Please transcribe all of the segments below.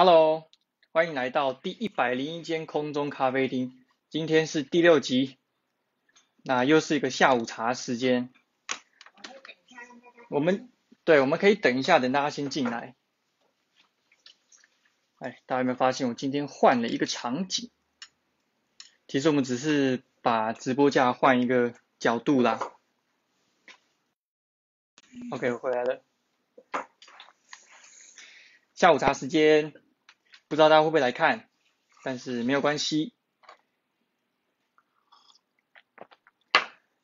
Hello，欢迎来到第101间空中咖啡厅。今天是第6集，那又是一个下午茶时间。我们可以等一下，等大家先进来。大家有没有发现我今天换了一个场景？其实我们只是把直播架换一个角度啦。OK， 我回来了。下午茶时间，不知道大家会不会来看，但是没有关系。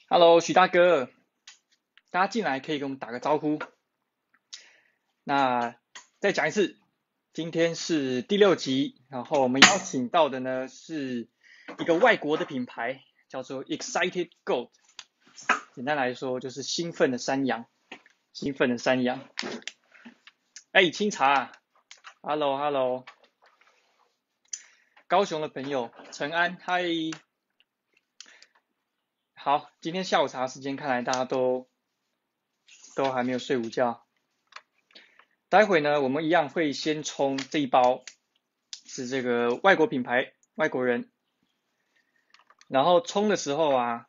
Hello， 许大哥，大家进来可以跟我们打个招呼。那再讲一次，今天是第6集，然后我们邀请到的呢是一个外国的品牌，叫做 ExcitedGoat。简单来说就是兴奋的山羊，兴奋的山羊。清茶 ，Hello， 高雄的朋友陈安，嗨。好，今天下午茶时间，看来大家都还没有睡午觉。待会呢，我们一样会先冲这一包，是这个外国品牌，外国人。然后冲的时候啊，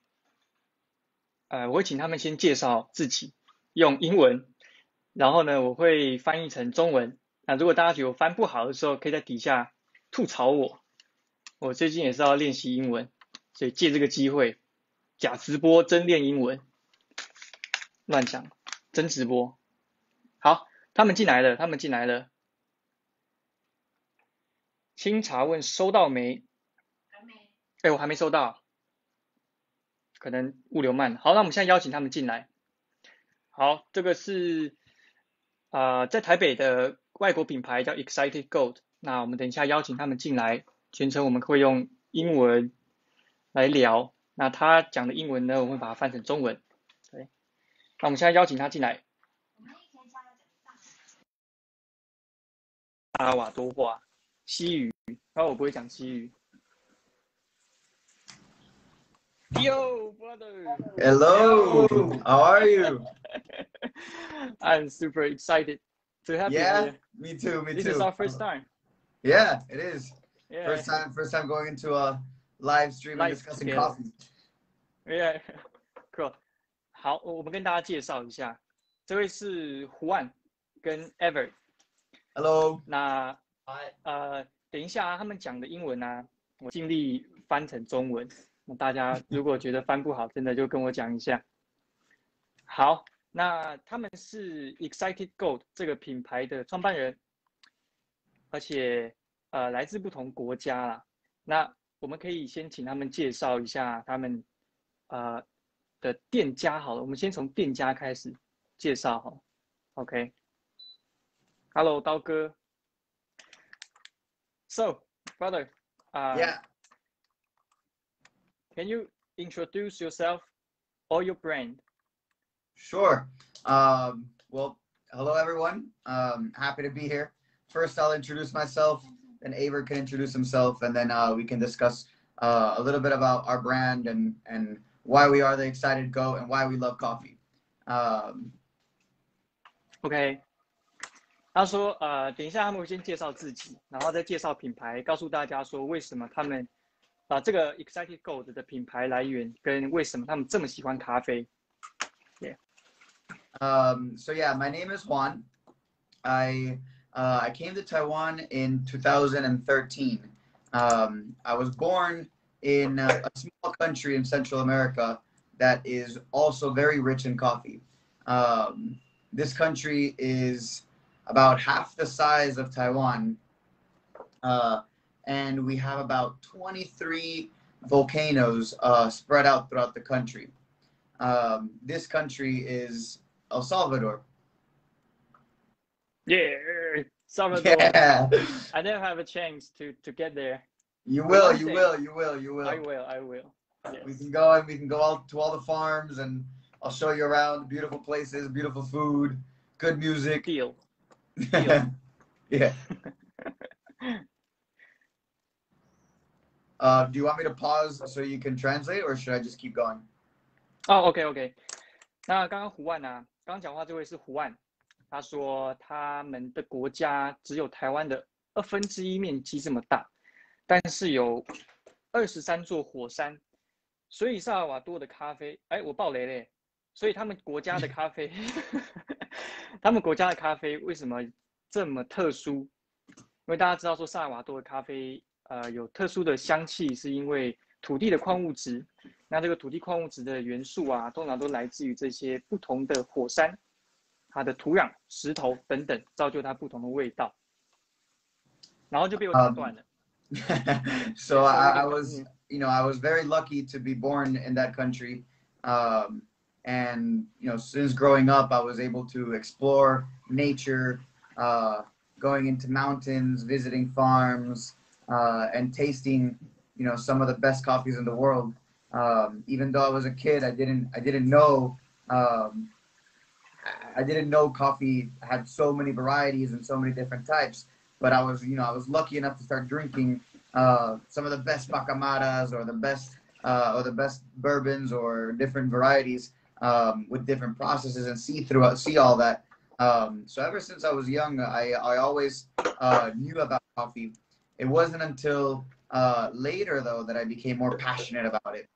我会请他们先介绍自己，用英文，然后呢，我会翻译成中文。那如果大家觉得我翻不好的时候，可以在底下吐槽我。我最近也是要练习英文，所以借这个机会。假直播真练英文，乱讲，真直播。好，他们进来了。清茶问收到没？还没。我还没收到，可能物流慢。好，那我们现在邀请他们进来。好，这个是在台北的外国品牌叫 ExcitedGoat。那我们等一下邀请他们进来，全程我们会用英文来聊。那他讲的英文呢，我们把它翻成中文。对，那我们现在邀请他进来。阿瓦多话，西语，然后我不会讲西语。Yo, brother. Hello. How are you? I'm super excited to have you here. Me too. This is our first time. Yeah, it is. Yeah. First time going into a live stream and discussing coffee. Yeah, cool. 好，我们跟大家介绍一下，这位是胡安跟 Ever。Hello。那等一下他们讲的英文啊，我尽力翻成中文。那大家如果觉得翻不好，真的就跟我讲一下。好，那他们是 ExcitedGoat 这个品牌的创办人，而且来自不同国家啦。那我们可以先请他们介绍一下他们的店家好了，我们先从店家开始介绍好了。OK。Hello， 刀哥。So, brother, yeah. Can you introduce yourself or your brand? Sure. Well, hello everyone. Happy to be here. First, I'll introduce myself, then Aver can introduce himself, and then we can discuss a little bit about our brand and why we are the ExcitedGoat and why we love coffee. OK。他说等一下他们会先介绍自己，然后再介绍品牌，告诉大家说为什么他们这个 ExcitedGoat 的品牌来源跟为什么他们这么喜欢咖啡。Yeah. So yeah, my name is Juan. I came to Taiwan in 2013. I was born in a small country in Central America that is also very rich in coffee. This country is about half the size of Taiwan, and we have about 23 volcanoes spread out throughout the country. This country is El Salvador. Yeah, Salvador. Yeah. I never have a chance to get there. You will. I will. Yes. We can go out to all the farms, and I'll show you around beautiful places, beautiful food, good music. Deal. Yeah. Do you want me to pause so you can translate, or should I just keep going? OK。那刚刚胡安啊，刚刚讲话这位是胡安，他说他们的国家只有台湾的1/2面积这么大，但是有23座火山，所以萨尔瓦多的咖啡，我爆雷嘞，所以他们国家的咖啡，他们国家的咖啡为什么这么特殊？因为大家知道说萨尔瓦多的咖啡，有特殊的香气，是因为土地的矿物质。那这个土地矿物质的元素啊，通常都来自于这些不同的火山，它的土壤、石头等等，造就它不同的味道。然后就被我打断了。So I was, I was very lucky to be born in that country, and since growing up, I was able to explore nature, going into mountains, visiting farms, and tasting, some of the best coffees in the world. Even though I was a kid, I didn't know coffee had so many varieties and so many different types. But I was lucky enough to start drinking some of the best pacamaras or the best bourbons or different varieties with different processes and see all that. So ever since I was young, I always knew about coffee. It wasn't until later though that I became more passionate about it.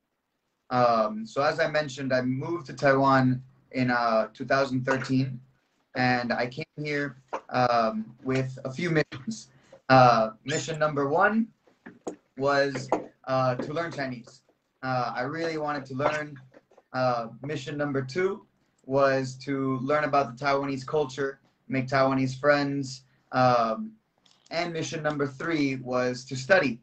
So as I mentioned, I moved to Taiwan in 2013. And I came here with a few missions. Mission number 1 was to learn Chinese. I really wanted to learn. Mission number 2 was to learn about the Taiwanese culture, make Taiwanese friends. And mission number 3 was to study.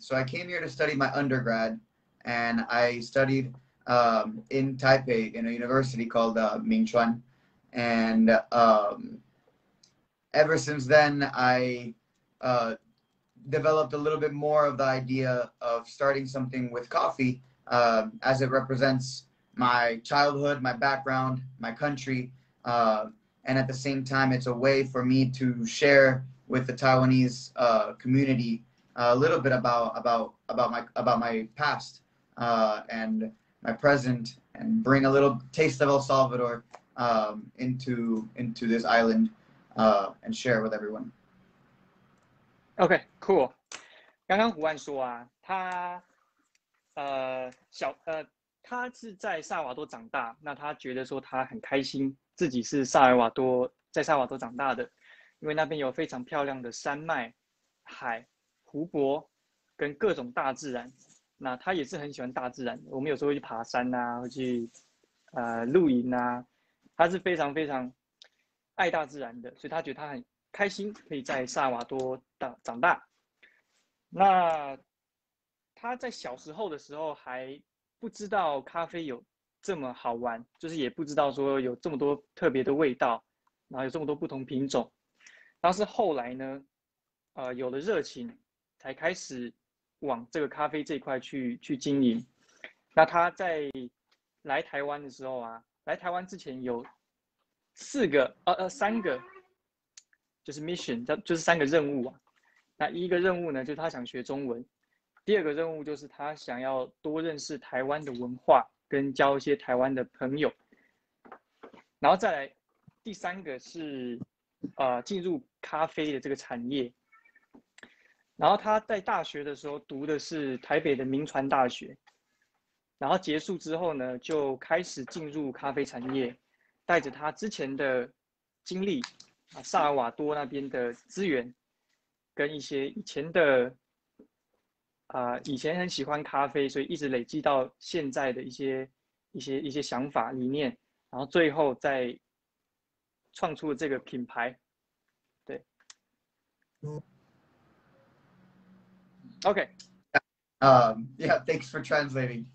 So I came here to study my undergrad, and I studied in Taipei in a university called Mingchuan. And ever since then, I developed a little bit more of the idea of starting something with coffee, as it represents my childhood, my background, my country, and at the same time, it's a way for me to share with the Taiwanese community a little bit about my past and my present, and bring a little taste of El Salvador into this island and share with everyone. OK, cool. 刚刚胡安说啊，他是在萨尔瓦多长大，那他觉得说他很开心自己是在萨尔瓦多长大的，因为那边有非常漂亮的山脉、海、湖泊跟各种大自然。那他也是很喜欢大自然，我们有时候会去爬山啊，会去露营啊。他是非常非常爱大自然的，所以他觉得他很开心可以在萨尔瓦多长大。那他在小时候的时候还不知道咖啡有这么好玩，就是也不知道说有这么多特别的味道，然后有这么多不同品种。但是后来呢，有了热情，才开始往这个咖啡这一块去经营。那他在来台湾的时候啊，来台湾之前有3个就是 mission， 就是3个任务啊。那一个任务呢，就是他想学中文；第2个任务就是他想要多认识台湾的文化，跟交一些台湾的朋友。然后再来第3个是进入咖啡的这个产业。然后他在大学的时候读的是台北的铭传大学。然后结束之后呢，就开始进入咖啡产业，带着他之前的经历萨尔瓦多那边的资源，跟一些以前很喜欢咖啡，所以一直累积到现在的一些想法理念，然后最后再创出了这个品牌。对。OK。Yeah, thanks for translating.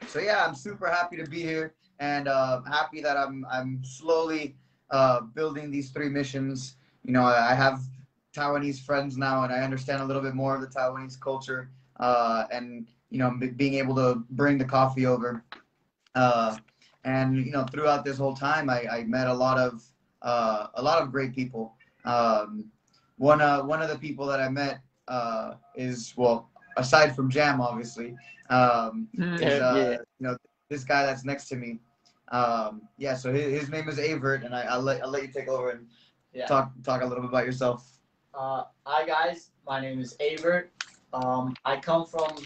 So yeah, I'm super happy to be here, and happy that I'm slowly building these 3 missions. I have Taiwanese friends now, and I understand a little bit more of the Taiwanese culture, and being able to bring the coffee over. And throughout this whole time, I met a lot of great people. One of the people that I met is, well, aside from Jam, obviously, this guy that's next to me. So his name is Avert, and I'll let you take over and talk a little bit about yourself. Hi guys, my name is Avert. I come from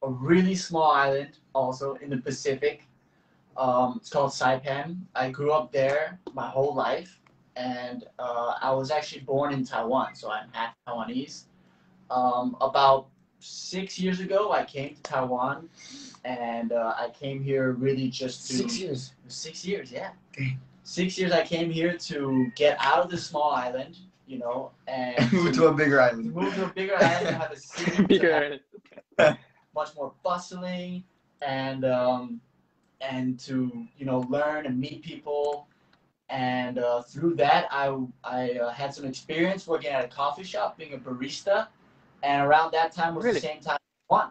a really small island, also in the Pacific. It's called Saipan. I grew up there my whole life, and I was actually born in Taiwan, so I'm half Taiwanese. About 6 years ago, I came to Taiwan, and I came here really just to 6 years. 6 years, yeah. Okay. 6 years I came here to get out of the small island, you know, and Move to a bigger island. move to a bigger island and have a city bigger. much more bustling and to, you know, learn and meet people. And through that, I had some experience working at a coffee shop, being a barista. And around that time was Really? the same time one.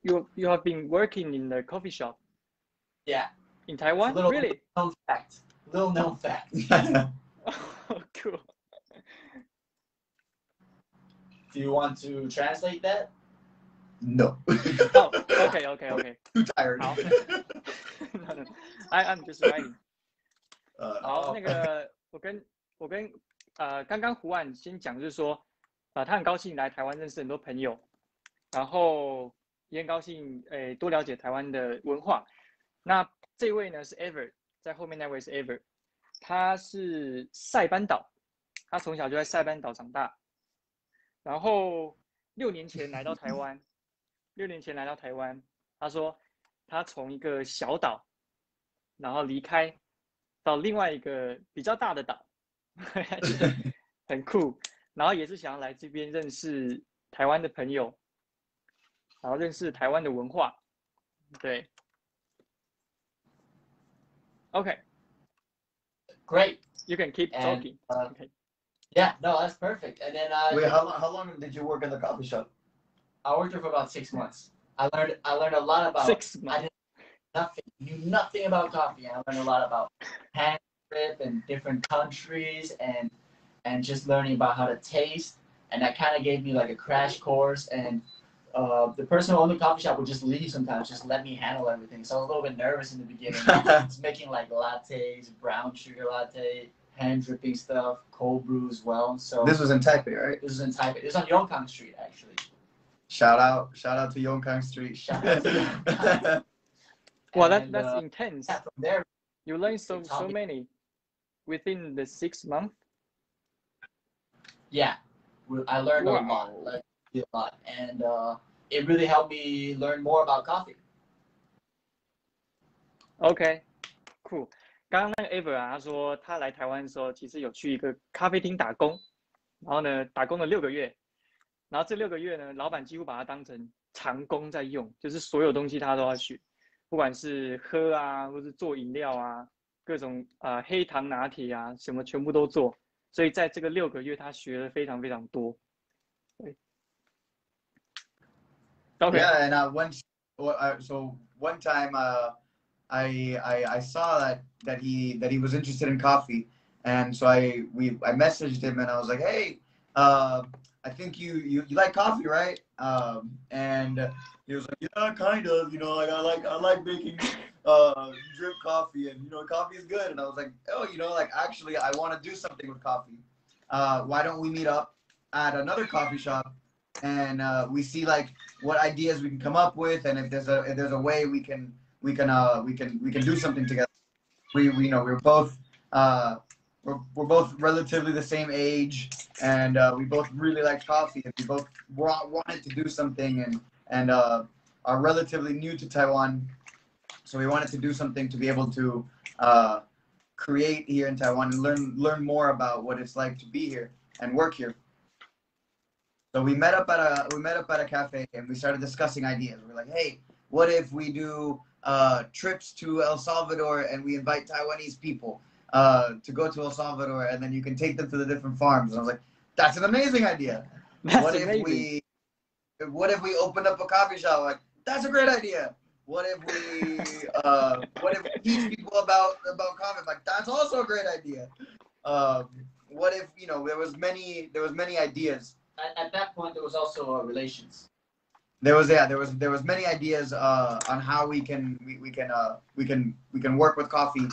You have been working in the coffee shop Yeah. in Taiwan? Little Really? known fact. Little known fact. Oh, cool. Do you want to translate that? No. Oh, okay. Too tired. 好，no, I'm just writing. 好，那个我跟刚刚胡婉先讲，就是说他很高兴来台湾认识很多朋友，然后也很高兴多了解台湾的文化。那这位呢是 Ever， 在后面那位是 Ever， 他是塞班岛，他从小就在塞班岛长大，然后6年前来到台湾。他说他从一个小岛，然后离开到另外一个比较大的岛，很酷。然后也是想要来这边认识台湾的朋友，然后认识台湾的文化。对 ，OK， Great. You can keep talking. Okay. Yeah, no, that's perfect. And then Wait, how long did you work in the coffee shop? I worked there for about 6 months. I learned a lot about 6 months. knew nothing about coffee. I learned a lot about hand drip and different countries and just learning about how to taste. And that kind of gave me like a crash course. And the person who owned the coffee shop would just leave sometimes, just let me handle everything. So I was a little bit nervous in the beginning. I was making like lattes, brown sugar latte, hand dripping stuff, cold brew as well. So This was in Taipei, right? this was in Taipei. This was on Yongkang Street, actually. Shout out to Yongkang Street. Shout out to Yongkang. Wow, And, that's intense. Yeah, from there, You learned so many within the 6 months. yeah, I learned a Wow. lot, and it really helped me learn more about coffee. OK， 酷。刚刚那个 Ever 啊，他说他来台湾的时候，其实有去一个咖啡厅打工，然后呢，打工了6个月，然后这6个月呢，老板几乎把他当成长工在用，就是所有东西他都要学，不管是喝啊，或是做饮料啊，各种黑糖拿铁啊，什么全部都做。所以在这个6个月，他学了非常非常多。对。Okay. Yeah, and so one time I saw that he was interested in coffee, and so I messaged him and I was like, hey, I think you like coffee, right? And he was like, yeah, kind of. You know, like I like making drip coffee, and you know, coffee is good. And I was like, oh, you know, like actually, I want to do something with coffee. Why don't we meet up at another coffee shop and we see like what ideas we can come up with, and if there's a way we can do something together. We're both relatively the same age, and we both really like coffee, and we both wanted to do something, and are relatively new to Taiwan, so we wanted to do something to be able to create here in Taiwan and learn more about what it's like to be here and work here. So we met up at a cafe and we started discussing ideas. We're like, hey, what if we do trips to El Salvador and we invite Taiwanese people to go to El Salvador, and then you can take them to the different farms. And I was like, that's an amazing idea. That's amazing. What if we opened up a coffee shop? Like, that's a great idea. What if we teach people about coffee? Like, that's also a great idea. What if, you know, there was many ideas. At that point, there was also relations. There was many ideas on how we can work with coffee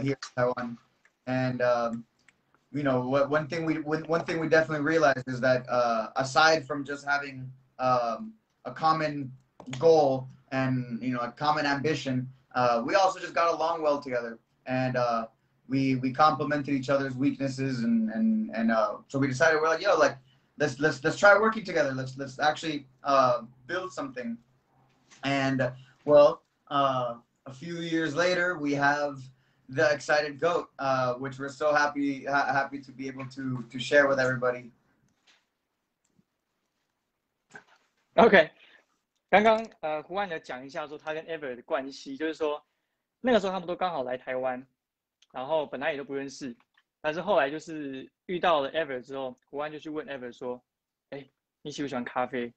here in Taiwan, and you know, one thing we definitely realized is that aside from just having a common goal and, you know, a common ambition, we also just got along well together, and we complemented each other's weaknesses, and so we decided, we're like, yo, like let's try working together. Let's actually build something. And well, a few years later, we have the ExcitedGoat, which we're so happy to be able to share with everybody. OK， 刚刚胡安有讲一下说他跟 Ever 的关系，就是说那个时候他们都刚好来台湾，然后本来也都不认识，但是后来就是遇到了 Ever 之后，胡安就去问 Ever 说，哎，你喜不喜欢咖啡？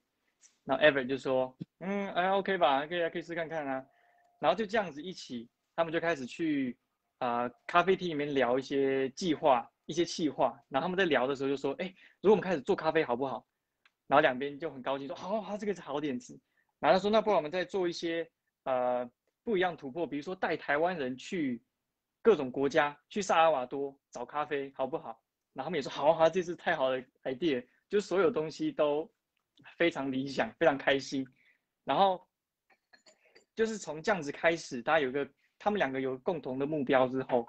然后 Ever 就说，OK 吧，可以试看看啊。然后就这样子一起，他们就开始去咖啡厅里面聊一些计划、一些企划。然后他们在聊的时候就说，哎，如果我们开始做咖啡好不好？然后两边就很高兴说，好，这个是好点子。然后他说，那不然我们再做一些不一样突破，比如说带台湾人去各种国家，去萨尔瓦多找咖啡好不好？然后他们也说好，这是太好的 idea， 就所有东西都非常理想，非常开心。然后就是从这样子开始，他们两个有共同的目标之后，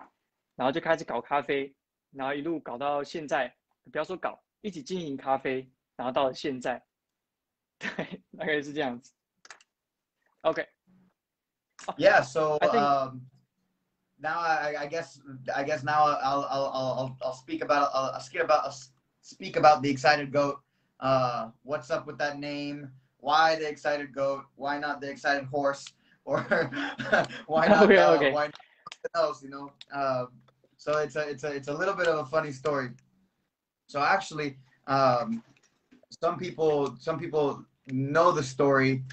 然后就开始搞咖啡，然后一路搞到现在，不要说搞，一起经营咖啡，然后到了现在，对，大概是这样子。OK. Yeah. So I think, now I guess now I'll speak about the ExcitedGoat. What's up with that name? Why the ExcitedGoat? Why not the Excited Horse? Or why not okay. why not something else? You know. So it's a little bit of a funny story. So actually, some people know the story,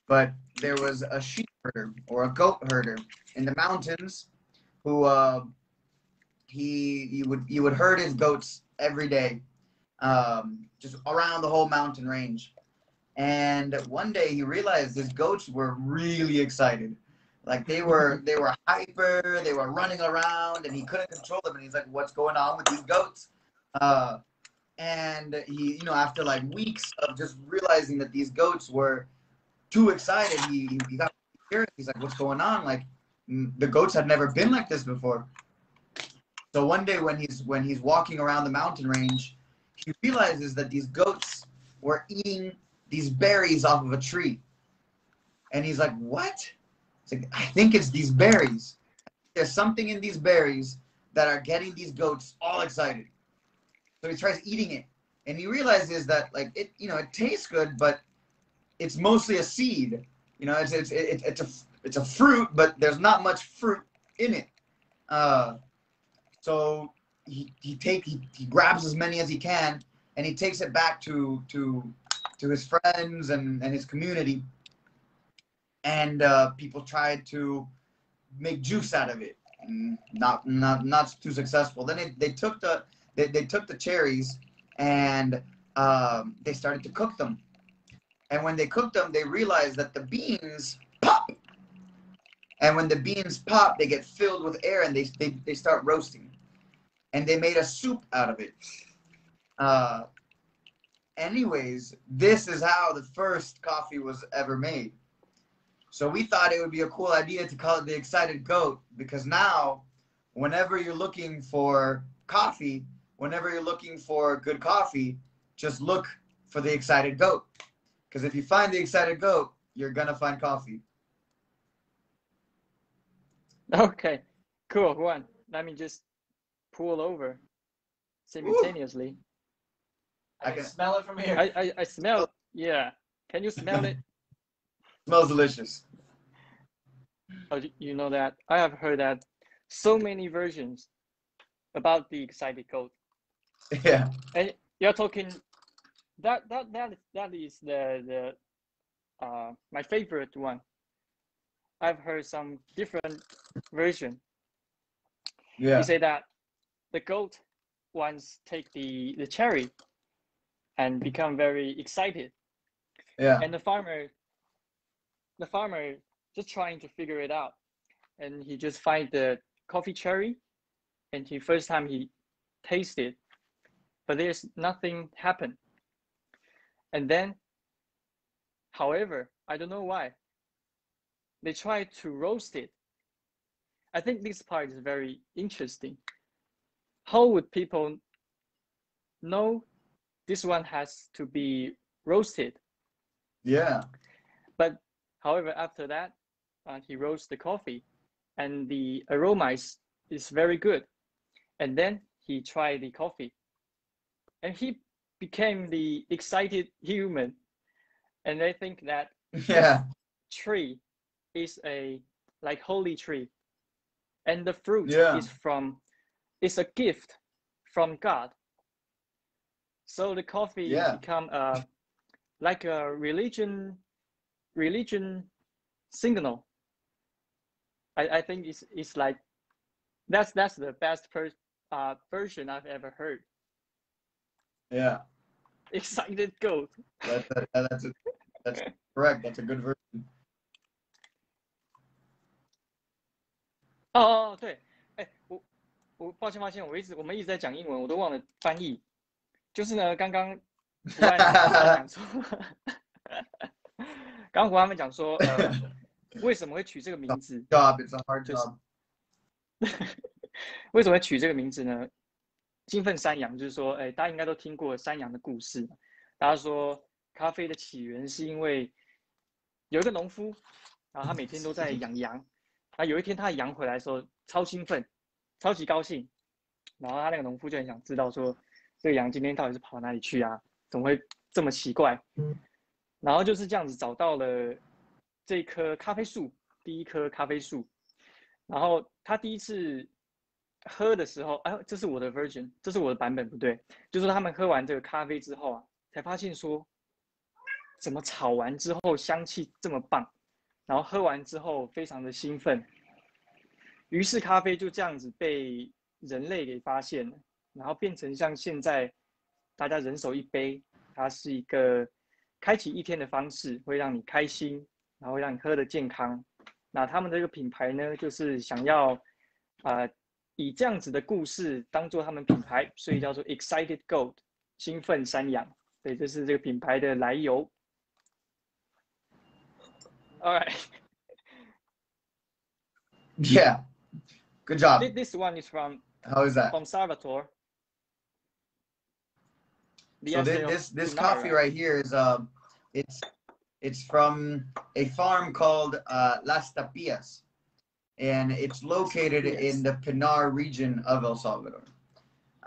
but there was a sheep herder or a goat herder in the mountains who he would herd his goats every day, just around the whole mountain range. And one day he realized his goats were really excited. Like they were hyper, they were running around, and he couldn't control them. And he's like, what's going on with these goats? And he, you know, after like weeks of just realizing that these goats were too excited, he got curious. He's like, what's going on? Like the goats had never been like this before. So one day when he's walking around the mountain range, he realizes that these goats were eating these berries off of a tree. And he's like, what? It's like, I think it's these berries. There's something in these berries that are getting these goats all excited. So he tries eating it, and he realizes that like it tastes good, but it's mostly a seed. You know, it's a fruit, but there's not much fruit in it. So he grabs as many as he can, and he takes it back to his friends and his community. And people tried to make juice out of it, not too successful. Then they took the cherries and they started to cook them. And when they cooked them, they realized that the beans pop. And when the beans pop, they get filled with air and they start roasting. And they made a soup out of it. Anyways, this is how the first coffee was ever made. So we thought it would be a cool idea to call it the ExcitedGoat, because now whenever you're looking for coffee, whenever you're looking for good coffee, just look for the ExcitedGoat. Because if you find the ExcitedGoat, you're going to find coffee. Okay, cool. Juan, let me just pull over simultaneously. I can smell it from here. I smell, yeah. Can you smell it? Smells delicious. Oh, you know that? I have heard that so many versions about the ExcitedGoat. Yeah. And you're talking that is the my favorite one. I've heard some different version. Yeah. You say that the goat once take the cherry and become very excited. Yeah. And the farmer just trying to figure it out, and he just find the coffee cherry, and first time he taste it, but there's nothing happen. And then, however, I don't know why, they try to roast it. I think this part is very interesting. How would people know this one has to be roasted? Yeah. But however, after that, he roasts the coffee, and the aroma is very good. And then he tried the coffee, and he became the excited human. And I think that Yeah. tree is a like holy tree, and the fruit Yeah. is a gift from God. So the coffee Yeah. become like a religion signal. I think it's like that's the best version I've ever heard. Yeah. Excited goat. That's correct. That's a good version. 哦，对，哎，我抱歉，我们一直在讲英文，我都忘了翻译。就是呢，刚刚胡安讲说，刚刚胡安们讲说，为什么会取这个名字 Job, it's a hard 就是 job. 为什么会取这个名字呢？兴奋山羊，就是说，大家应该都听过山羊的故事。大家说，咖啡的起源是因为有一个农夫，然后他每天都在养羊。那有一天他的羊回来的时候，超兴奋，超级高兴。然后他那个农夫就很想知道说，这个羊今天到底是跑哪里去啊？怎么会这么奇怪？然后就是这样子找到了这棵咖啡树，第一棵咖啡树。然后他第一次喝的时候，这是我的 version， 这是我的版本，不对，就是他们喝完这个咖啡之后啊，才发现说，怎么炒完之后香气这么棒，然后喝完之后非常的兴奋，于是咖啡就这样子被人类给发现了，然后变成像现在大家人手一杯，它是一个开启一天的方式，会让你开心，然后让你喝得健康。那他们这个品牌呢，就是想要以这样子的故事当做他们品牌，所以叫做 ExcitedGoat 兴奋山羊。对，这是这个品牌的来由。All right. Yeah. Good job. This one is from How is that? from Salvatore. So this coffee right here is it's from a farm called Las Tapias, and it's located in the Pinar region of El Salvador.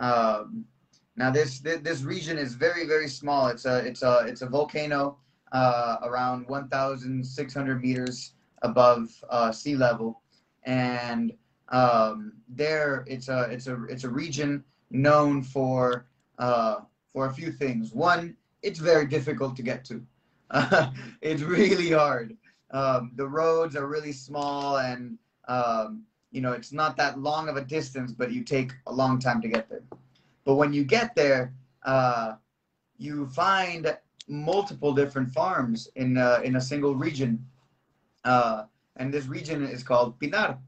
Now this region is very small. It's a volcano around 1,600 meters above sea level, and there it's a region known for a few things. One, it's very difficult to get to. It's really hard. The roads are really small, and it's not that long of a distance, but you take a long time to get there. But when you get there, you find multiple different farms in a single region, and this region is called Pinar.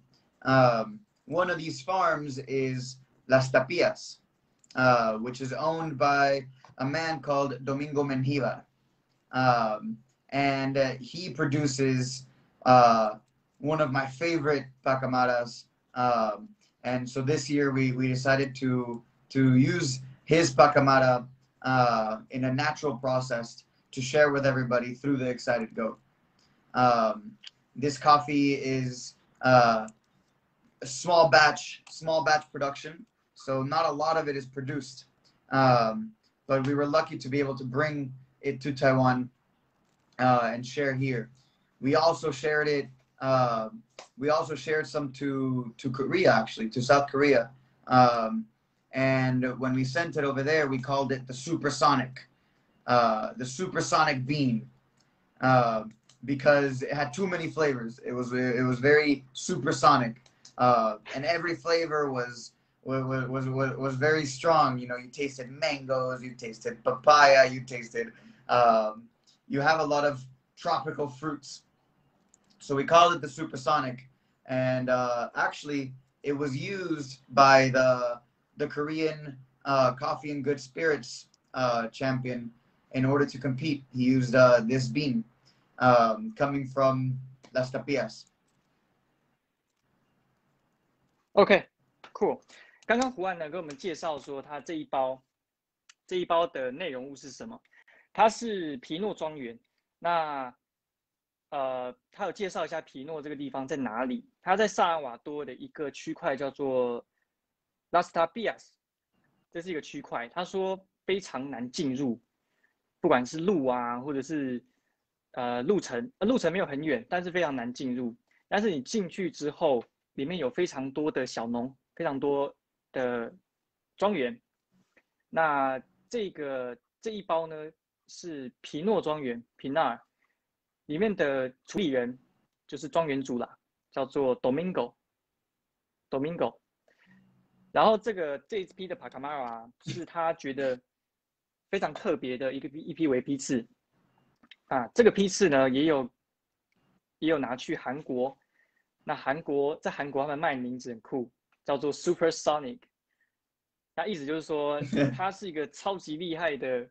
One of these farms is Las Tapias, which is owned by a man called Domingo Menjivar. And he produces one of my favorite pacamaras. And so this year we decided to use his pacamara in a natural process to share with everybody through the ExcitedGoat. This coffee is a small batch production, so not a lot of it is produced. But we were lucky to be able to bring it to Taiwan and share here. We also shared it. We also shared some to Korea, actually, to South Korea. And when we sent it over there, we called it the supersonic bean, because it had too many flavors. It was very supersonic, and every flavor was very strong. You tasted mangoes, you tasted papaya, you tasted you have a lot of tropical fruits. So we called it the supersonic, and actually it was used by the Korean coffee and good spirits champion in order to compete. He used this bean coming from Las Tapias. OK, cool. 刚刚胡安呢跟我们介绍说他这一包的内容物是什么？它是皮诺庄园。那他有介绍一下皮诺这个地方在哪里？它在萨尔瓦多的一个区块叫做 Las Tapias， 这是一个区块。他说非常难进入，不管是路啊，或者是路程没有很远，但是非常难进入。但是你进去之后，里面有非常多的小农，非常多的庄园。那这一包呢是皮诺庄园 Pinar 里面的处理人就是庄园主啦，叫做 Domingo。然后这一批的 Pacamara 是他觉得非常特别的一批微批次啊。这个批次呢也有拿去韩国。那在韩国他们卖的名字很酷，叫做 Supersonic。那意思就是说，它是一个超级厉害的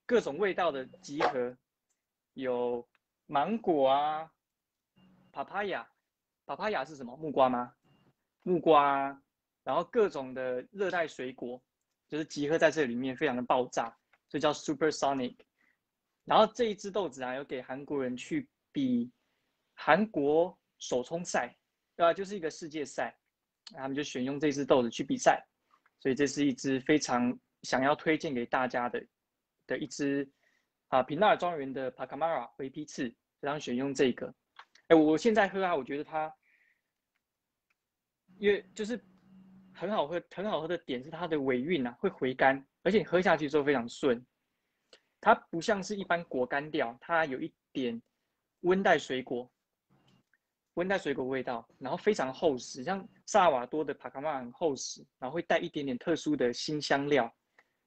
各种味道的集合，有芒果啊 ，papaya 是什么？木瓜吗？木瓜，然后各种的热带水果，就是集合在这里面，非常的爆炸，所以叫 Supersonic。然后这一支豆子啊，有给韩国人去比韩国手冲赛，对吧？就是一个世界赛，他们就选用这支豆子去比赛，所以这是一支非常想要推荐给大家的一支皮纳尔庄园的 Pacamara 微批次，然后选用这个。我现在喝啊，我觉得它，因为就是很好喝的点是它的尾韵啊，会回甘，而且你喝下去之后非常顺。它不像是一般果干调，它有一点温带水果味道，然后非常厚实，像萨尔瓦多的帕卡玛很厚实，然后会带一点点特殊的辛香料。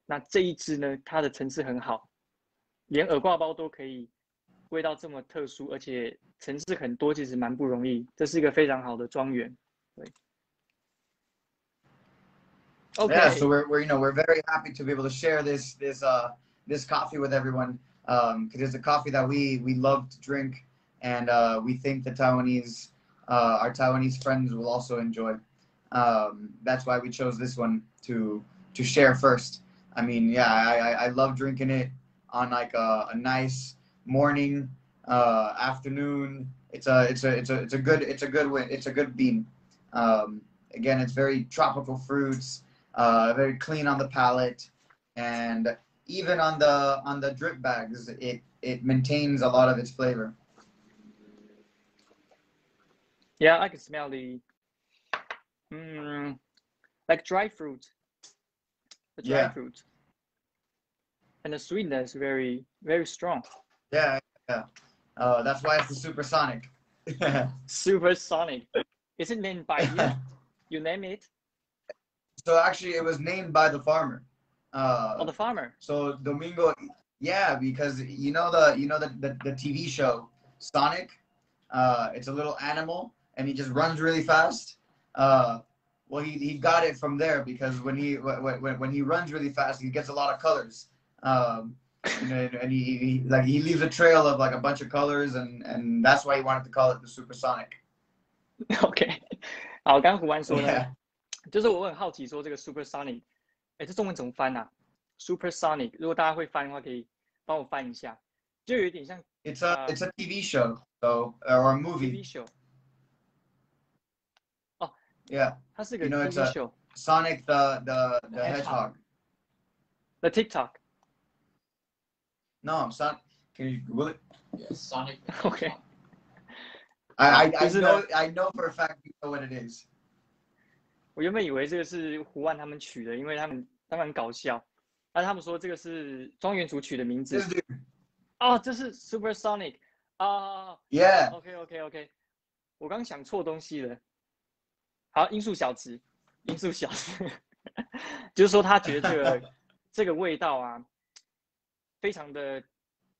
那这一支呢，它的层次很好，连耳挂包都可以味道这么特殊，而且层次很多，其实蛮不容易。这是一个非常好的庄园。对。Okay. Yeah, so we're very happy to be able to share this coffee with everyone because it's a coffee that we love to drink, and we think the Taiwanese our Taiwanese friends will also enjoy. That's why we chose this one to share first. I mean, yeah, I love drinking it on like a nice morning, afternoon. It's a good bean. Again, it's very tropical fruits, very clean on the palate, and even on the drip bags, it maintains a lot of its flavor. Yeah, I can smell the like dry fruit. The dry fruit. And the sweetness very, very strong. Yeah. That's why it's the Supersonic. Supersonic. Is it named by you? You name it? So actually, it was named by the farmer. The farmer. So Domingo, yeah, because you know the TV show Sonic. It's a little animal, and he just runs really fast. Well, he got it from there because when he runs really fast, he gets a lot of colors. And he leaves a trail of like a bunch of colors, and that's why he wanted to call it the Supersonic. OK， 好，刚刚胡安说呢， Yeah. 就是我很好奇说这个 Supersonic， 这中文怎么翻啊 ？Supersonic， 如果大家会翻的话，可以帮我翻一下，就有点像 It's a TV show, so or a movie. TV show。哦 Yeah. 它是个 You know, TV it's show。Sonic the Hedgehog. The TikTok。No, Sonic. Can you Google it? Yes, Sonic. OK。I know for a fact you know what it is. 我原本以为这个是胡安他们取的，因为他们很搞笑，但他们说这个是庄园主取的名字。哦，这是 Supersonic 啊。Yeah. OK。我刚想错东西了。好，音速小子，就是说他觉得这个味道啊，非常的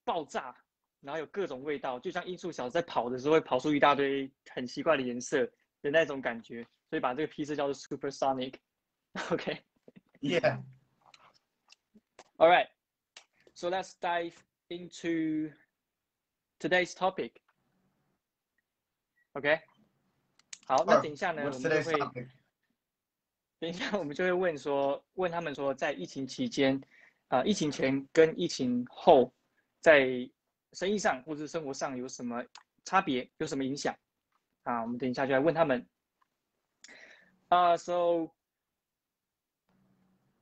爆炸，然后有各种味道，就像音速小子在跑的时候会跑出一大堆很奇怪的颜色的那种感觉，所以把这个批次叫做 Supersonic。Okay. Yeah. All right. So let's dive into today's topic. OK， 好，那等一下呢，我 What's 们就 today's 会 topic? 等一下我们就会问他们说，在疫情期间，疫情前跟疫情后，在生意上或者生活上有什么差别，有什么影响？啊，我们等一下就来问他们。So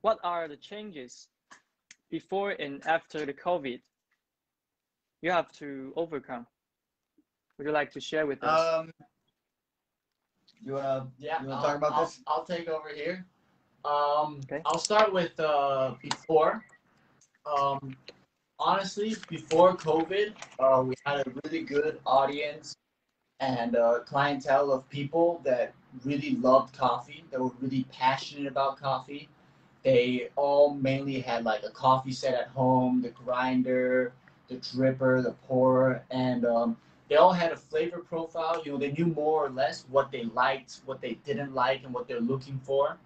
what are the changes before and after the COVID you have to overcome? Would you like to share with us? You wanna Yeah, talk about this? I'll take over here. Okay. I'll start with before. Honestly, before COVID, we had a really good audience and clientele of people that really loved coffee, that were really passionate about coffee. They all mainly had like a coffee set at home, the grinder, the dripper, the pourer, and they all had a flavor profile. You know, they knew more or less what they liked, what they didn't like, and what they're looking for.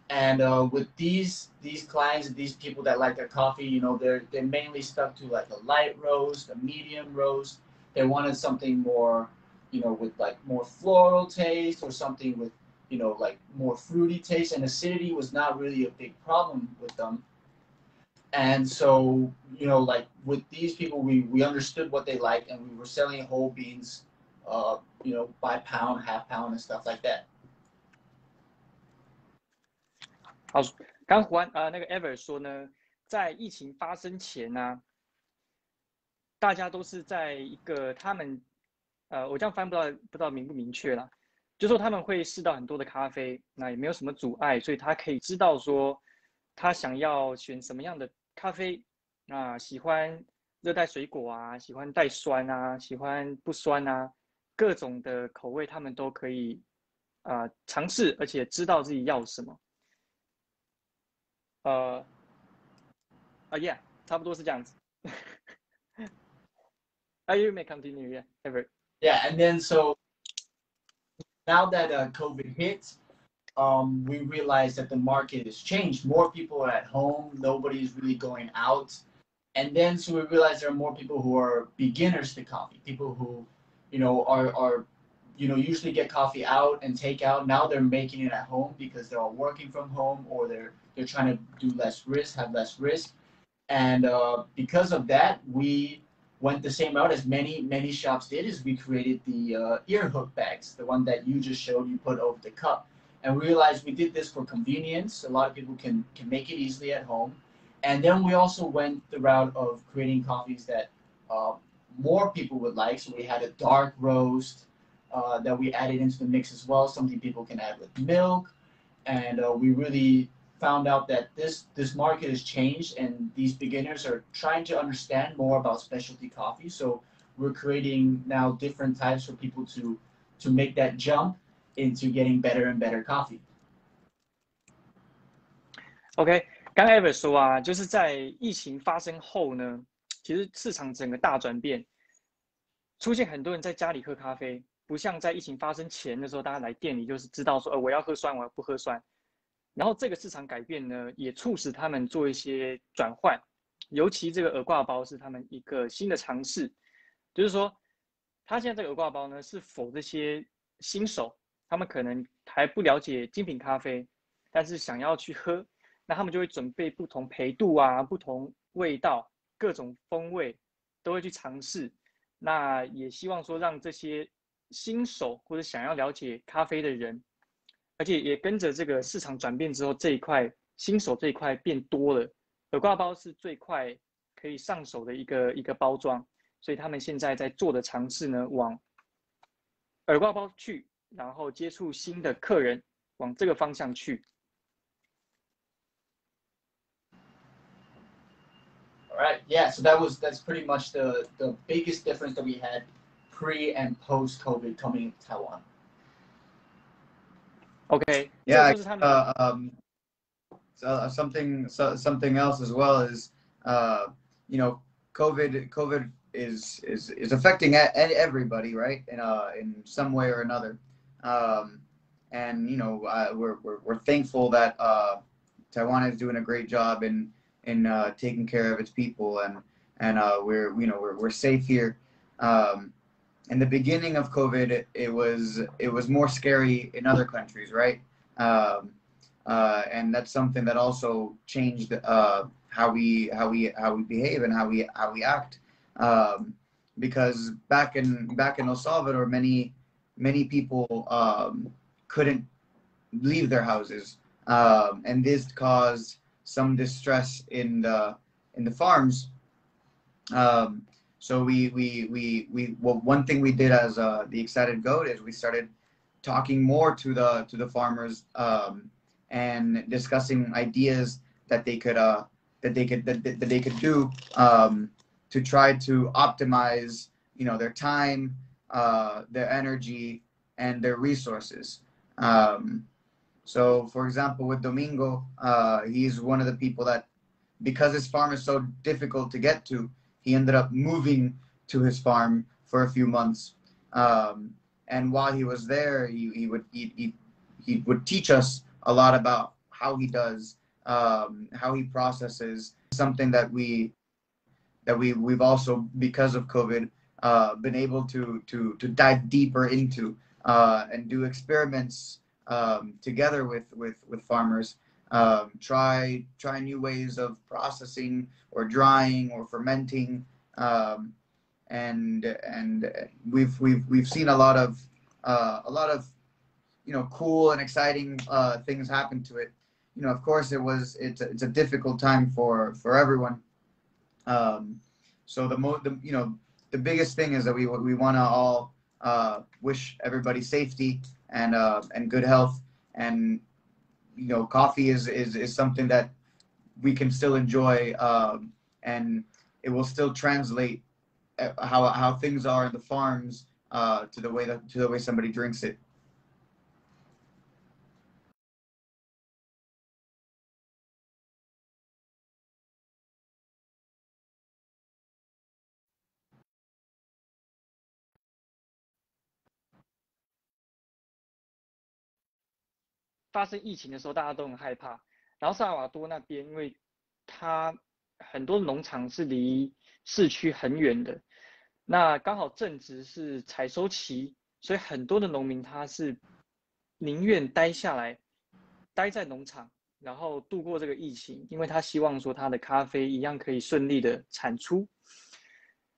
And with these clients and these people that like their coffee, you know, they're mainly stuck to like a light roast, a medium roast. They wanted something more, you know, with like more floral taste, or something with, you know, like more fruity taste, and acidity was not really a big problem with them. And so, you know, like with these people, we understood what they liked, and we were selling whole beans, you know, by pound, half pound, and stuff like that. 好，刚那个 Ever 说呢，在疫情发生前呢，大家都是在一个他们我这样翻不知道明不明确啦，就说他们会试到很多的咖啡，那也没有什么阻碍，所以他可以知道说他想要选什么样的咖啡，喜欢热带水果啊，喜欢带酸啊，喜欢不酸啊，各种的口味他们都可以尝试，而且知道自己要什么。Yeah， 差不多是这样子。You may continue, yeah, Ever. Yeah, and then so now that COVID hit, we realized that the market has changed. More people are at home. Nobody's really going out. And then so we realized there are more people who are beginners to coffee, people who, you know, are you know, usually get coffee out and take out. Now they're making it at home because they're all working from home, or they're trying to do less risk, have less risk. And because of that, we went the same route as many shops did, is we created the ear hook bags, the one that you just showed, you put over the cup. And we realized we did this for convenience. A lot of people can make it easily at home. And then we also went the route of creating coffees that more people would like. So we had a dark roast that we added into the mix as well, something people can add with milk. And we really found out that this market has changed, and these beginners are trying to understand more about specialty coffee. So we're creating now different types for people to make that jump into getting better and better coffee. OK， 刚才 Ever 说啊，就是在疫情发生后呢，其实市场整个大转变，出现很多人在家里喝咖啡，不像在疫情发生前的时候，大家来店里就是知道说，我要喝酸，我要不喝酸。然后这个市场改变呢，也促使他们做一些转换，尤其这个耳挂包是他们一个新的尝试，就是说，他现在这个耳挂包呢，是否这些新手，他们可能还不了解精品咖啡，但是想要去喝，那他们就会准备不同焙度啊、不同味道、各种风味，都会去尝试。那也希望说让这些新手或者想要了解咖啡的人，而且也跟着这个市场转变之后，这一块新手这一块变多了，耳挂包是最快可以上手的一个包装，所以他们现在在做的尝试呢，往耳挂包去，然后接触新的客人，往这个方向去。All right, yeah. So that's pretty much the biggest difference that we had pre and post COVID coming to Taiwan. OK， Yeah, 这就是他们。something else as well is you know, COVID is affecting everybody, right? In some way or another. and we're thankful that Taiwan is doing a great job in taking care of its people, and we're safe here. In the beginning of COVID, it was more scary in other countries, right? And that's something that also changed how we behave and how we act. Because back in El Salvador, many people couldn't leave their houses, and this caused some distress in the farms. So one thing we did as the ExcitedGoat is we started talking more to the farmers and discussing ideas that they could do to try to optimize their time, their energy, and their resources. So for example, with Domingo, he's one of the people that, because his farm is so difficult to get to, he ended up moving to his farm for a few months. And while he was there, he would teach us a lot about how he does, how he processes, something that we've also, because of COVID, been able to dive deeper into and do experiments together with farmers, try new ways of processing or drying or fermenting, and we've seen a lot of cool and exciting things happen to it. Of course it's a difficult time for everyone. So the biggest thing is that we want to all wish everybody safety and good health, and coffee is something that we can still enjoy, and it will still translate how things are in the farms to the way somebody drinks it.发生疫情的时候，大家都很害怕。然后萨尔瓦多那边，因为它很多农场是离市区很远的，那刚好正值是采收期，所以很多的农民他是宁愿待下来，待在农场，然后度过这个疫情，因为他希望说他的咖啡一样可以顺利的产出。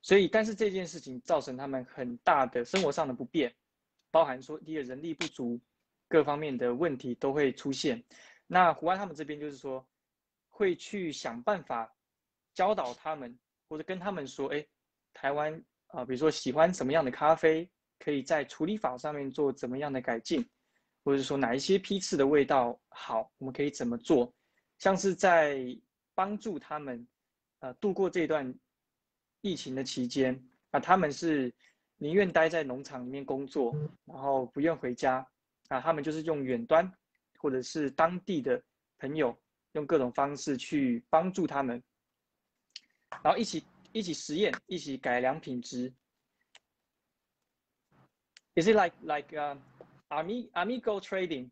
所以，但是这件事情造成他们很大的生活上的不便，包含说第一个人力不足，各方面的问题都会出现。那胡安他们这边就是说，会去想办法教导他们，或者跟他们说，台湾比如说喜欢什么样的咖啡，可以在处理法上面做怎么样的改进，或者说哪一些批次的味道好，我们可以怎么做，像是在帮助他们度过这段疫情的期间，他们是宁愿待在农场里面工作，然后不愿回家，他们就是用远端或者是当地的朋友，用各种方式去帮助他们，然后一起实验，一起改良品质。Is it like amigo trading?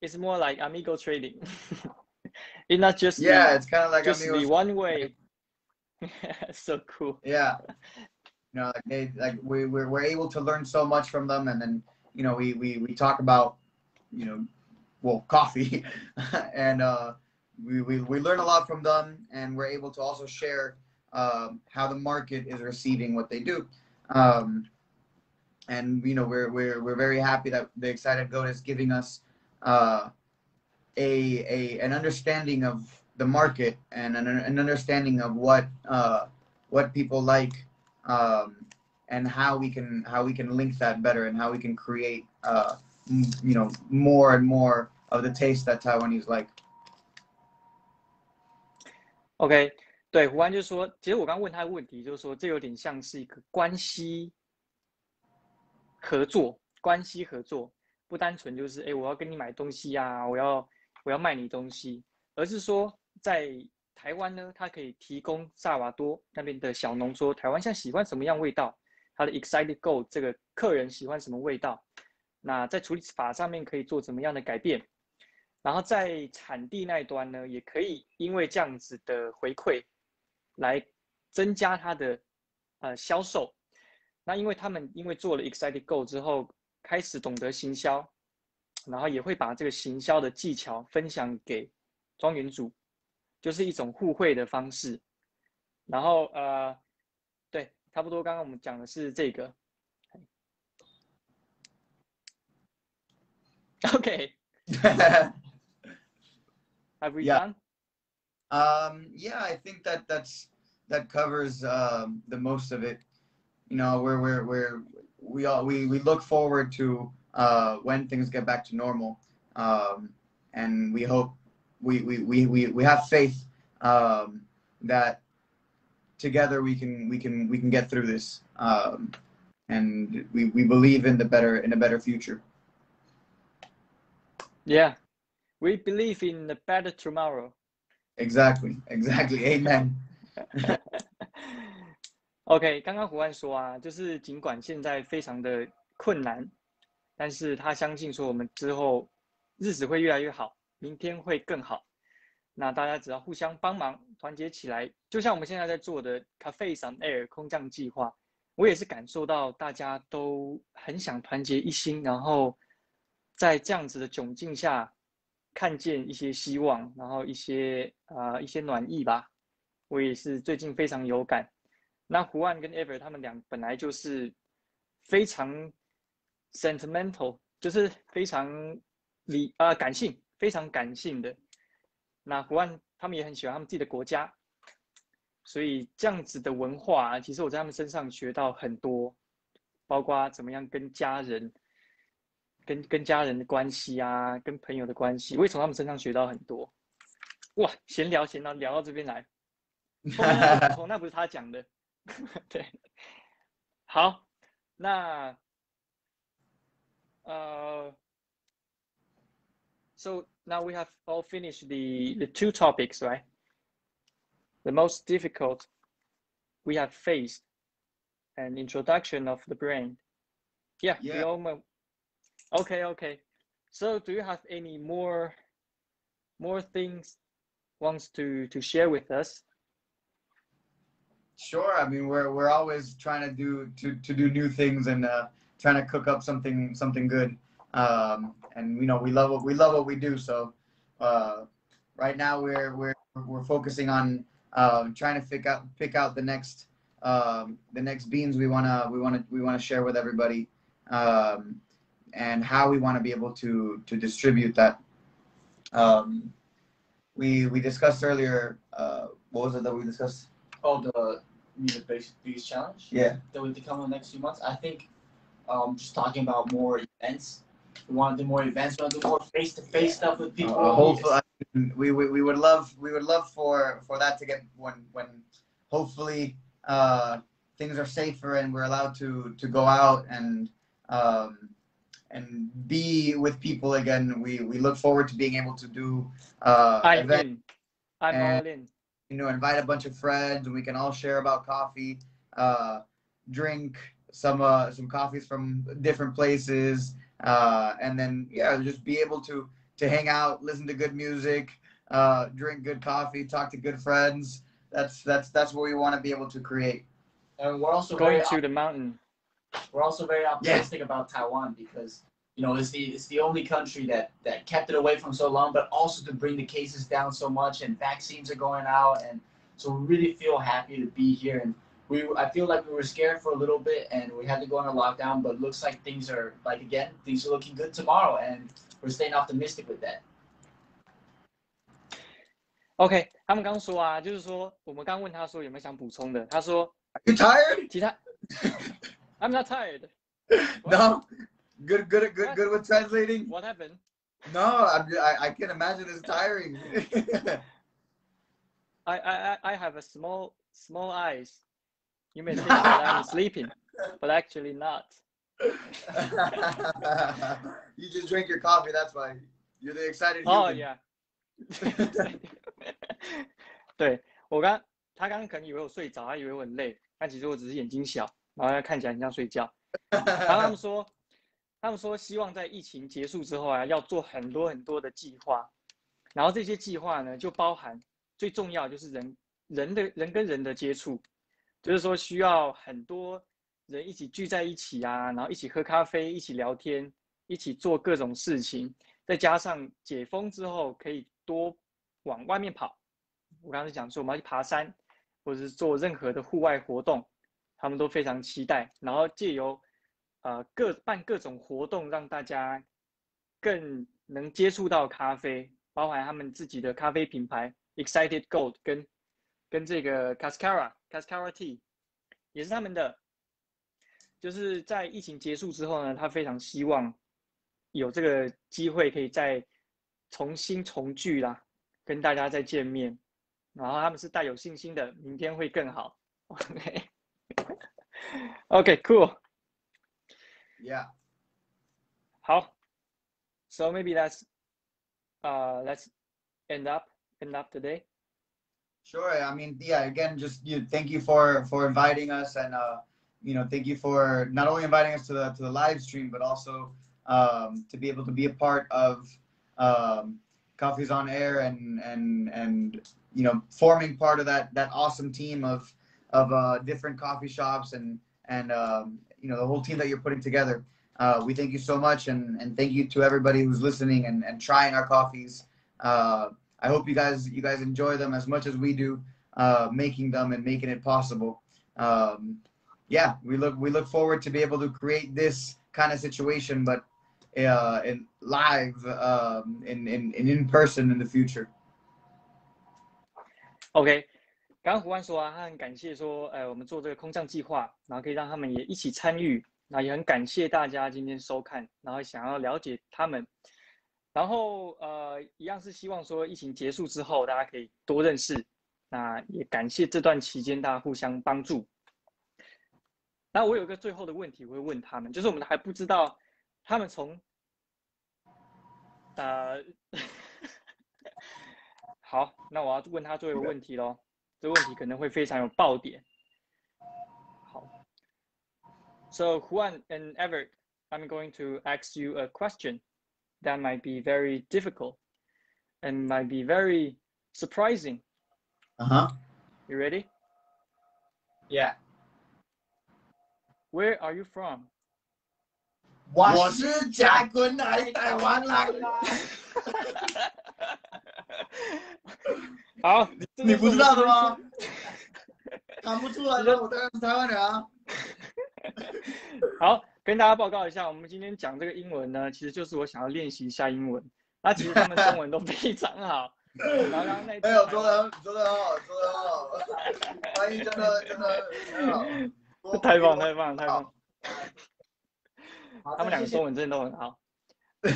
It's more like amigo trading. It's not just it's kind of like just the one way. So cool. Yeah, we're able to learn so much from them, and then we talk about coffee, and we learn a lot from them, and we're able to also share how the market is receiving what they do, and we're very happy that the ExcitedGoat is giving us an understanding of the market and an understanding of what people like, and how we can link that better, and how we can create more and more of the taste that Taiwanese like. OK， 对，胡安就说，其实我刚问他的问题就是说，这有点像是一个关系合作，不单纯就是我要跟你买东西呀，我要卖你东西，而是说在台湾呢，它可以提供萨尔瓦多那边的小农说，台湾现在喜欢什么样味道，他的 ExcitedGoat 这个客人喜欢什么味道，那在处理法上面可以做怎么样的改变？然后在产地那一端呢，也可以因为这样子的回馈，来增加它的销售。那因为他们做了 ExcitedGoat 之后，开始懂得行销，然后也会把这个行销的技巧分享给庄园主，就是一种互惠的方式。然后对，差不多刚刚我们讲的是这个。Okay. Have we done? Yeah, I think that covers the most of it. You know, we look forward to when things get back to normal, and we hope we have faith that together we can get through this, and we believe in a better future. Yeah, we believe in a better tomorrow. Exactly. Amen. OK， 刚刚胡安说啊，就是尽管现在非常的困难，但是他相信说我们之后日子会越来越好，明天会更好。那大家只要互相帮忙，团结起来，就像我们现在在做的 Cafe on Air 空降计划，我也是感受到大家都很想团结一心，然后在这样子的窘境下，看见一些希望，然后一些暖意吧。我也是最近非常有感。那胡安跟 Ever 他们俩本来就是非常 sentimental， 就是非常感性，非常感性的。那胡安他们也很喜欢他们自己的国家，所以这样子的文化，其实我在他们身上学到很多，包括怎么样跟家人。跟家人的关系啊，跟朋友的关系，我也从他们身上学到很多。哇，闲聊聊到这边来，后面那个补充那不是他讲的，对。好，那so now we have all finished the two topics, right? The most difficult we have faced, an introduction of the brand. Yeah. We all. Okay. So do you have any more things wants to share with us? Sure. I mean, we're always trying to do new things and trying to cook up something good. And you know, we love what we do. So right now we're focusing on trying to pick out the next beans we wanna share with everybody. And how we want to be able to distribute that. We discussed earlier. What was it that we discussed? Oh, the biggest challenge. Yeah. That would come in the next few months. I think just talking about more events. We want to do more events. We want to do more face-to-face stuff with people. Hopefully, we would love for that to get when hopefully things are safer and we're allowed to go out and be with people again. We look forward to being able to do events. I'm all in. You know, invite a bunch of friends and we can all share about coffee, drink some coffees from different places, and then just be able to hang out, listen to good music, drink good coffee, talk to good friends. That's what we want to be able to create. And we're also going to the mountain. We're also very optimistic about Taiwan because, you know, it's the only country that kept it away from so long, but also to bring the cases down so much and vaccines are going out. And so we really feel happy to be here. And I feel like we were scared for a little bit and we had to go on a lockdown, but it looks like things are looking good tomorrow. And we're staying optimistic with that. OK， 他们刚说啊，就是说我们刚问他说有没有想补充的，他说 You tired? 其他 I'm not tired. No. Good with translating. What happened? No, I can imagine it's tiring. I have a small eyes. You may think that I'm sleeping, but actually not. You just drink your coffee. That's why you're the excited human. Oh yeah. 对，他刚刚可能以为我睡着，他以为我很累，但其实我只是眼睛小，然后看起来很像睡觉。然后他们说他们说希望在疫情结束之后啊，要做很多很多的计划，然后这些计划呢，就包含最重要就是人跟人的接触，就是说需要很多人一起聚在一起啊，然后一起喝咖啡，一起聊天，一起做各种事情，再加上解封之后可以多往外面跑。我刚才讲说我们要去爬山，或者是做任何的户外活动，他们都非常期待。然后借由办各种活动，让大家更能接触到咖啡，包含他们自己的咖啡品牌 ExcitedGoat 跟这个 Cascara Tea 也是他们的。就是在疫情结束之后呢，他非常希望有这个机会可以再重新重聚啦，跟大家再见面。然后他们是带有信心的，明天会更好。OK, cool. Yeah. 好 ，So maybe let's end up today. Sure. I mean, yeah. Again, just thank you for inviting us, and thank you for not only inviting us to the live stream, but also to be able to be a part of Coffees on Air and forming part of that awesome team of different coffee shops and the whole team that you're putting together. We thank you so much, and thank you to everybody who's listening and trying our coffees. I hope you guys enjoy them as much as we do, making them and making it possible. Yeah, we look forward to be able to create this kind of situation, but in live, in person in the future. OK， 刚刚胡安说啊，他很感谢说，我们做这个空降计划，然后可以让他们也一起参与，那也很感谢大家今天收看，然后想要了解他们，然后一样是希望说疫情结束之后，大家可以多认识，那也感谢这段期间大家互相帮助。那我有一个最后的问题，我会问他们，就是我们还不知道他们从好，那我要问他最后一个问题咯，这个问题可能会非常有爆点。好 ，So Juan and Everett, I'm going to ask you a question that might be very difficult and might be very surprising. You ready? Yeah. Where are you from? 我是甲滚来台湾来的。好，你不知道的吗？看不出来的，我当然是台湾人啊。好，跟大家报告一下，我们今天讲这个英文呢，其实就是我想要练习一下英文。那其实他们中文都非常好。然后刚刚那哎呦，做得好，翻译真的很好。太棒！他们两个中文真的都很好。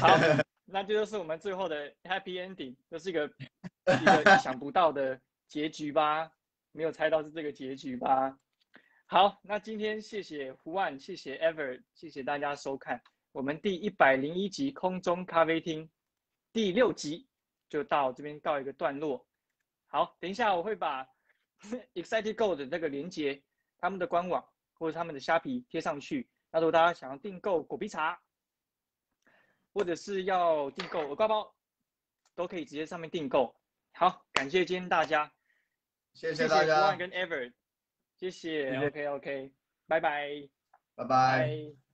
好，那这就是我们最后的 happy ending， 这是一个意想不到的结局吧？没有猜到是这个结局吧？好，那今天谢谢胡安，谢谢 Ever， 谢谢大家收看我们第101集空中咖啡厅第6集就到这边告一个段落。好，等一下我会把ExcitedGoat 的那个连结，他们的官网或者他们的虾皮贴上去。那如果大家想要订购果皮茶，或者是要订购耳挂包，都可以直接上面订购。好，感谢今天大家，谢谢大家，跟 Ever， 谢谢 ，OK， 拜拜，拜拜。